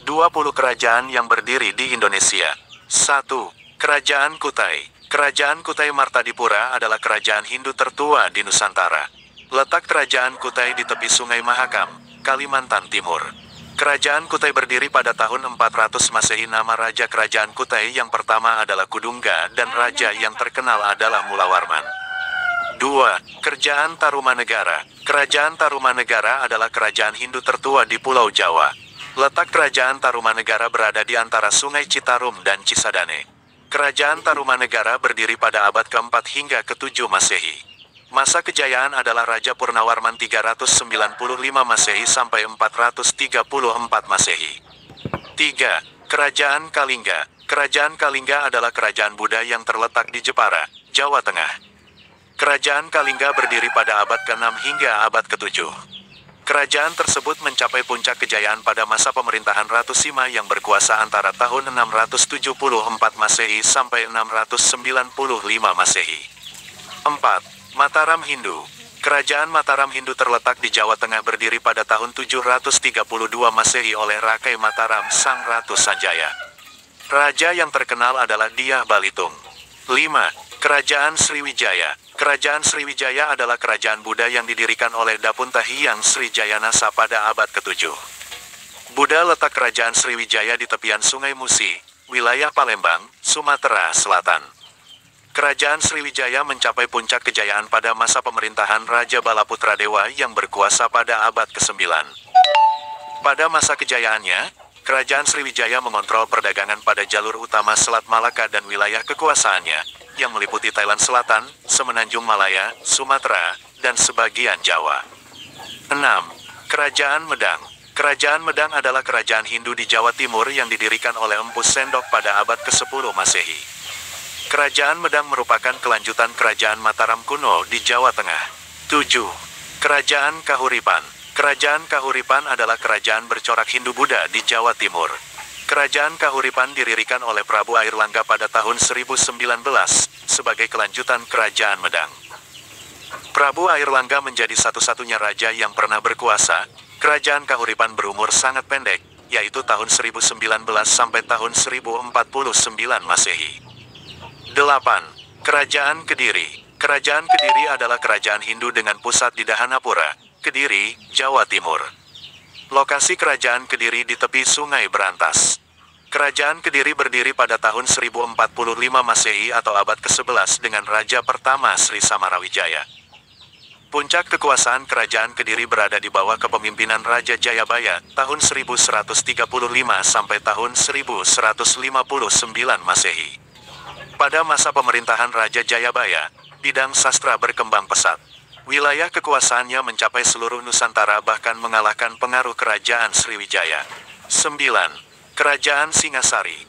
20 kerajaan yang berdiri di Indonesia. 1. Kerajaan Kutai. Kerajaan Kutai Martadipura adalah kerajaan Hindu tertua di Nusantara. Letak kerajaan Kutai di tepi Sungai Mahakam, Kalimantan Timur. Kerajaan Kutai berdiri pada tahun 400 Masehi. Nama raja kerajaan Kutai yang pertama adalah Kudungga dan raja yang terkenal adalah Mulawarman. 2. Kerajaan Tarumanegara. Kerajaan Tarumanegara adalah kerajaan Hindu tertua di Pulau Jawa. Letak kerajaan Tarumanegara berada di antara Sungai Citarum dan Cisadane. Kerajaan Tarumanegara berdiri pada abad ke-4 hingga ke-7 Masehi. Masa kejayaan adalah Raja Purnawarman 395 Masehi sampai 434 Masehi. 3. Kerajaan Kalingga. Kerajaan Kalingga adalah kerajaan Buddha yang terletak di Jepara, Jawa Tengah. Kerajaan Kalingga berdiri pada abad ke-6 hingga abad ke-7. Kerajaan tersebut mencapai puncak kejayaan pada masa pemerintahan Ratu Sima yang berkuasa antara tahun 674 Masehi sampai 695 Masehi. 4. Mataram Hindu. Kerajaan Mataram Hindu terletak di Jawa Tengah berdiri pada tahun 732 Masehi oleh Rakai Mataram Sang Ratu Sanjaya. Raja yang terkenal adalah Dyah Balitung. 5. Kerajaan Sriwijaya. Kerajaan Sriwijaya adalah kerajaan Buddha yang didirikan oleh Dapunta Hyang Srijayanasa pada abad ke-7. Buddha letak kerajaan Sriwijaya di tepian Sungai Musi, wilayah Palembang, Sumatera Selatan. Kerajaan Sriwijaya mencapai puncak kejayaan pada masa pemerintahan Raja Balaputradewa yang berkuasa pada abad ke-9. Pada masa kejayaannya, kerajaan Sriwijaya mengontrol perdagangan pada jalur utama Selat Malaka dan wilayah kekuasaannya, yang meliputi Thailand Selatan, Semenanjung Malaya, Sumatera, dan sebagian Jawa. 6. Kerajaan Medang. Kerajaan Medang adalah kerajaan Hindu di Jawa Timur yang didirikan oleh Empu Sendok pada abad ke-10 Masehi. Kerajaan Medang merupakan kelanjutan kerajaan Mataram kuno di Jawa Tengah. 7. Kerajaan Kahuripan. Kerajaan Kahuripan adalah kerajaan bercorak Hindu-Buddha di Jawa Timur. Kerajaan Kahuripan didirikan oleh Prabu Airlangga pada tahun 1019, sebagai kelanjutan kerajaan Medang. Prabu Airlangga menjadi satu-satunya raja yang pernah berkuasa. Kerajaan Kahuripan berumur sangat pendek, yaitu tahun 1019 sampai tahun 1049 Masehi. 8. Kerajaan Kediri. Kerajaan Kediri adalah kerajaan Hindu dengan pusat di Dahanapura, Kediri, Jawa Timur. Lokasi kerajaan Kediri di tepi Sungai Berantas. Kerajaan Kediri berdiri pada tahun 1045 Masehi atau abad ke-11 dengan Raja pertama Sri Samarawijaya. Puncak kekuasaan kerajaan Kediri berada di bawah kepemimpinan Raja Jayabaya tahun 1135 sampai tahun 1159 Masehi. Pada masa pemerintahan Raja Jayabaya, bidang sastra berkembang pesat. Wilayah kekuasaannya mencapai seluruh Nusantara bahkan mengalahkan pengaruh kerajaan Sriwijaya. 9. Kerajaan Singasari.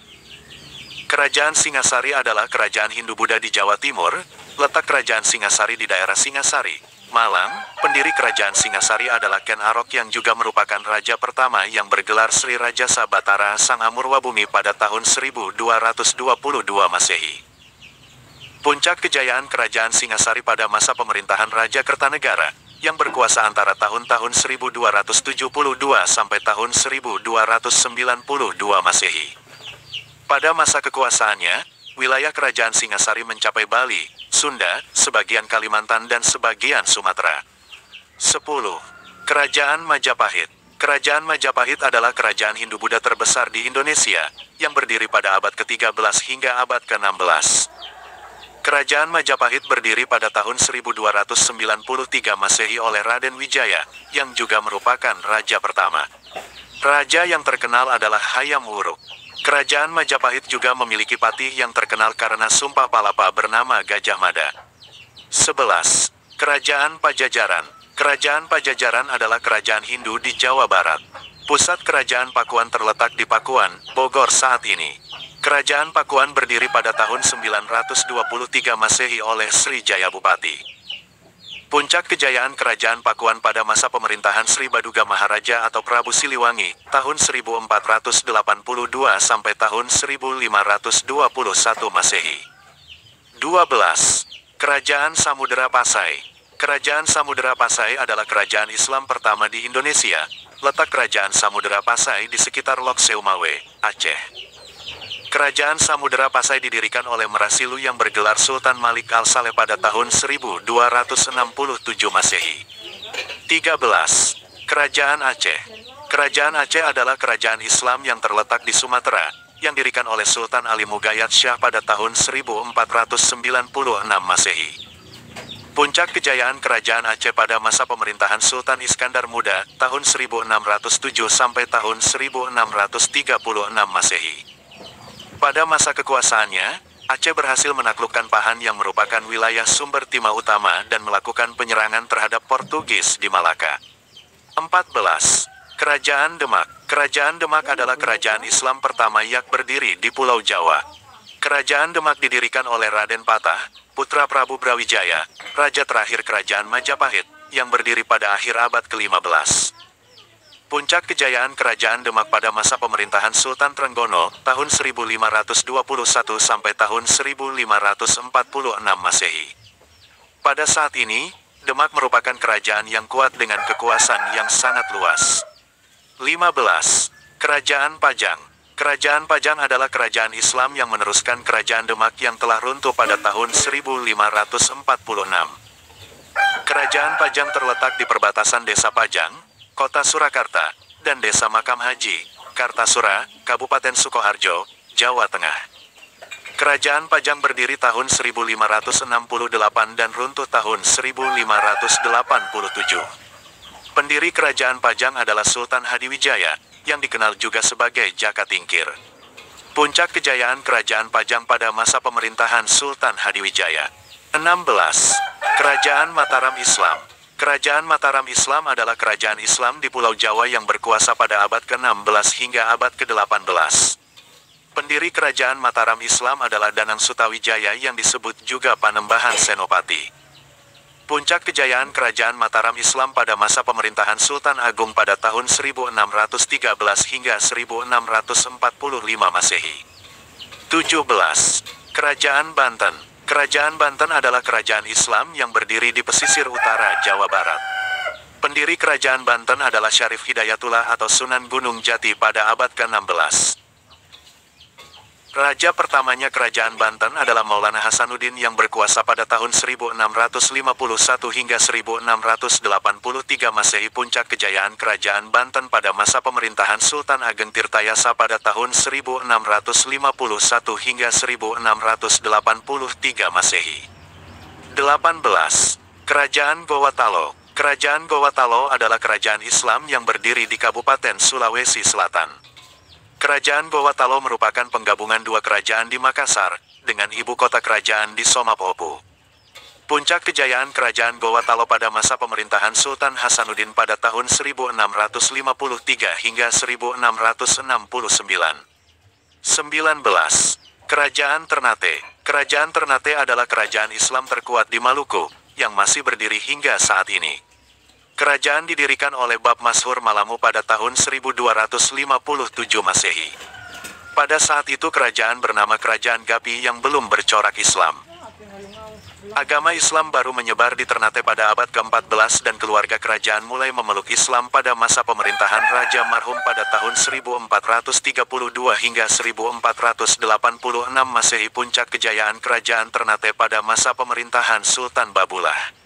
Kerajaan Singasari adalah kerajaan Hindu-Buddha di Jawa Timur. Letak kerajaan Singasari di daerah Singasari, Malang. Pendiri kerajaan Singasari adalah Ken Arok yang juga merupakan raja pertama yang bergelar Sri Rajasa Batara Sang Amurwabumi pada tahun 1222 Masehi. Puncak kejayaan kerajaan Singasari pada masa pemerintahan Raja Kertanegara, yang berkuasa antara tahun-tahun 1272 sampai tahun 1292 Masehi. Pada masa kekuasaannya, wilayah kerajaan Singasari mencapai Bali, Sunda, sebagian Kalimantan dan sebagian Sumatera. 10. Kerajaan Majapahit. Kerajaan Majapahit adalah kerajaan Hindu-Buddha terbesar di Indonesia, yang berdiri pada abad ke-13 hingga abad ke-16. Kerajaan Majapahit berdiri pada tahun 1293 Masehi oleh Raden Wijaya, yang juga merupakan raja pertama. Raja yang terkenal adalah Hayam Wuruk. Kerajaan Majapahit juga memiliki patih yang terkenal karena sumpah palapa bernama Gajah Mada. 11. Kerajaan Pajajaran. Kerajaan Pajajaran adalah kerajaan Hindu di Jawa Barat. Pusat kerajaan Pakuan terletak di Pakuan, Bogor saat ini. Kerajaan Pakuan berdiri pada tahun 923 Masehi oleh Sri Jaya Bupati. Puncak kejayaan kerajaan Pakuan pada masa pemerintahan Sri Baduga Maharaja atau Prabu Siliwangi, tahun 1482 sampai tahun 1521 Masehi. 12. Kerajaan Samudera Pasai. Kerajaan Samudera Pasai adalah kerajaan Islam pertama di Indonesia, Letak Kerajaan Samudera Pasai di sekitar Lok Seumawe, Aceh. Kerajaan Samudera Pasai didirikan oleh Merasilu yang bergelar Sultan Malik Al-Saleh pada tahun 1267 Masehi. 13. Kerajaan Aceh. Kerajaan Aceh adalah kerajaan Islam yang terletak di Sumatera, yang didirikan oleh Sultan Ali Mughayat Shah pada tahun 1496 Masehi. Puncak kejayaan Kerajaan Aceh pada masa pemerintahan Sultan Iskandar Muda, tahun 1607 sampai tahun 1636 Masehi. Pada masa kekuasaannya, Aceh berhasil menaklukkan Pahang yang merupakan wilayah sumber timah utama dan melakukan penyerangan terhadap Portugis di Malaka. 14. Kerajaan Demak. Kerajaan Demak adalah kerajaan Islam pertama yang berdiri di Pulau Jawa. Kerajaan Demak didirikan oleh Raden Patah, putra Prabu Brawijaya, raja terakhir Kerajaan Majapahit, yang berdiri pada akhir abad ke-15. Puncak kejayaan Kerajaan Demak pada masa pemerintahan Sultan Trenggono, tahun 1521 sampai tahun 1546 Masehi. Pada saat ini, Demak merupakan kerajaan yang kuat dengan kekuasaan yang sangat luas. 15. Kerajaan Pajang. Kerajaan Pajang adalah kerajaan Islam yang meneruskan Kerajaan Demak yang telah runtuh pada tahun 1546. Kerajaan Pajang terletak di perbatasan Desa Pajang, Kota Surakarta, dan Desa Makam Haji, Kartasura, Kabupaten Sukoharjo, Jawa Tengah. Kerajaan Pajang berdiri tahun 1568 dan runtuh tahun 1587. Pendiri Kerajaan Pajang adalah Sultan Hadiwijaya, yang dikenal juga sebagai Jaka Tingkir. Puncak kejayaan Kerajaan Pajang pada masa pemerintahan Sultan Hadiwijaya. 16. Kerajaan Mataram Islam. Kerajaan Mataram Islam adalah kerajaan Islam di Pulau Jawa yang berkuasa pada abad ke-16 hingga abad ke-18. Pendiri Kerajaan Mataram Islam adalah Danang Sutawijaya yang disebut juga Panembahan Senopati. Puncak kejayaan Kerajaan Mataram Islam pada masa pemerintahan Sultan Agung pada tahun 1613 hingga 1645 Masehi. 17. Kerajaan Banten. Kerajaan Banten adalah kerajaan Islam yang berdiri di pesisir utara Jawa Barat. Pendiri Kerajaan Banten adalah Syarif Hidayatullah atau Sunan Gunung Jati pada abad ke-16. Raja pertamanya Kerajaan Banten adalah Maulana Hasanuddin yang berkuasa pada tahun 1651 hingga 1683 Masehi. Puncak kejayaan Kerajaan Banten pada masa pemerintahan Sultan Ageng Tirtayasa pada tahun 1651 hingga 1683 Masehi. 18. Kerajaan Gowatalo. Kerajaan Gowatalo adalah kerajaan Islam yang berdiri di Kabupaten Sulawesi Selatan. Kerajaan Gowatalo merupakan penggabungan dua kerajaan di Makassar, dengan ibu kota kerajaan di Somapopo. Puncak kejayaan Kerajaan Gowatalo pada masa pemerintahan Sultan Hasanuddin pada tahun 1653 hingga 1669. 19. Kerajaan Ternate. Kerajaan Ternate adalah kerajaan Islam terkuat di Maluku, yang masih berdiri hingga saat ini. Kerajaan didirikan oleh Bab Mashur Malamu pada tahun 1257 Masehi. Pada saat itu kerajaan bernama Kerajaan Gapi yang belum bercorak Islam. Agama Islam baru menyebar di Ternate pada abad ke-14 dan keluarga kerajaan mulai memeluk Islam pada masa pemerintahan Raja Marhum pada tahun 1432 hingga 1486 Masehi. Puncak kejayaan Kerajaan Ternate pada masa pemerintahan Sultan Babullah.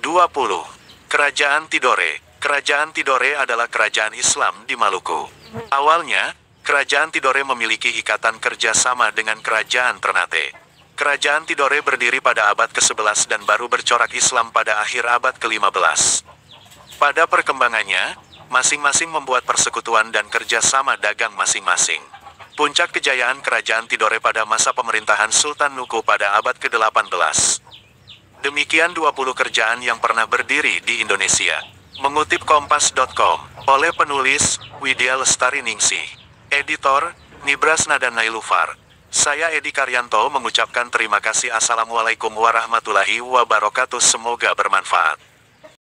20. Kerajaan Tidore. Kerajaan Tidore adalah kerajaan Islam di Maluku. Awalnya, Kerajaan Tidore memiliki ikatan kerjasama dengan Kerajaan Ternate. Kerajaan Tidore berdiri pada abad ke-11 dan baru bercorak Islam pada akhir abad ke-15. Pada perkembangannya, masing-masing membuat persekutuan dan kerjasama dagang masing-masing. Puncak kejayaan Kerajaan Tidore pada masa pemerintahan Sultan Nuku pada abad ke-18. Demikian 20 kerajaan yang pernah berdiri di Indonesia. Mengutip Kompas.com, oleh penulis, Widya Lestari Ningsih. Editor, Nibras Nadan Nailufar. Saya Edi Karyanto mengucapkan terima kasih. Assalamualaikum warahmatullahi wabarakatuh. Semoga bermanfaat.